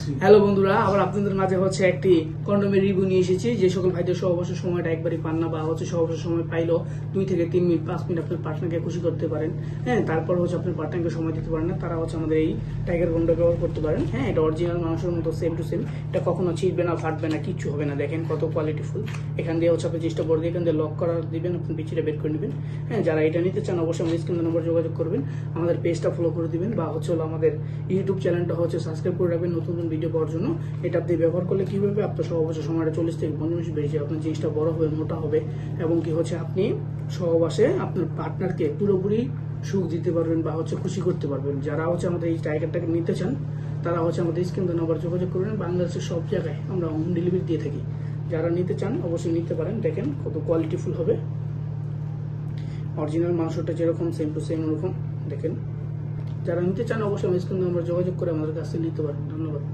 Hello বন্ধুরা, আবার আপনাদের মাঝে হচ্ছে একটি কন্ডোমের রিভিউ নিয়ে এসেছি। যে সকল ভাইদের সহবাসের সময়টা একবারই পান না, বা হচ্ছে সহবাসের সময় পাইলো 2 থেকে 3 মিনিট 5 মিনিট আপনার পার্টনারকে খুশি করতে পারেন, হ্যাঁ, তারপর হচ্ছে আপনার পার্টনারকে সময় দিতে পারেন না, তারা হচ্ছে আমাদের এই টাইগার কন্ডো ব্যবহার করতে পারেন। হ্যাঁ, এটা অরিজিনাল মানুষের মতো সেম টু সেম, এটা কখনো ছিঁড়বে না, ফাটবে না, কিচ্ছু হবে না। দেখেন কত কোয়ালিটিফুল। এখান দিয়ে হচ্ছে আপনি চেষ্টা করে দিয়ে এখান দিয়ে লক করা দিবেন, আপনি পিছিয়ে বের করে নেবেন। হ্যাঁ, যারা এটা নিতে চান অবশ্যই আমাদের স্ক্রিন নম্বর যোগাযোগ করবেন, আমাদের পেজটা ফলো করে দিবেন, বা হচ্ছে আমাদের ইউটিউব চ্যানেলটা হচ্ছে সাবস্ক্রাইব করে রাখবেন নতুন নতুন ভিডিও পাওয়ার জন্য। এটা আপনি ব্যবহার করলে কি হবে, আপনার সহবাসের সময়টা 40 থেকে 50 মিনিট বেড়ে যাবে, আপনার জিনিসটা বড় হবে, মোটা হবে, এবং কি হচ্ছে আপনি সহবাসে আপনার পার্টনারকে পুরোপুরি সুখ দিতে পারবেন বা হচ্ছে খুশি করতে পারবেন। যারা হচ্ছে আমাদের এই টাইগারটাকে নিতে চান তারা হচ্ছে আমাদের স্ক্রিন নাম্বার যোগাযোগ করবেন। বাংলাদেশের সব জায়গায় আমরা হোম ডেলিভারি দিয়ে থাকি। যারা নিতে চান অবশ্যই নিতে পারেন। দেখেন কত কোয়ালিটিফুল হবে, অরিজিনাল মাংসটা যেরকম সেম টু সেম ওরকম। দেখেন, যারা নিতে চান অবশ্যই স্ক্রিন নাম্বার যোগাযোগ করে আমাদের কাছে নিতে পারেন। ধন্যবাদ।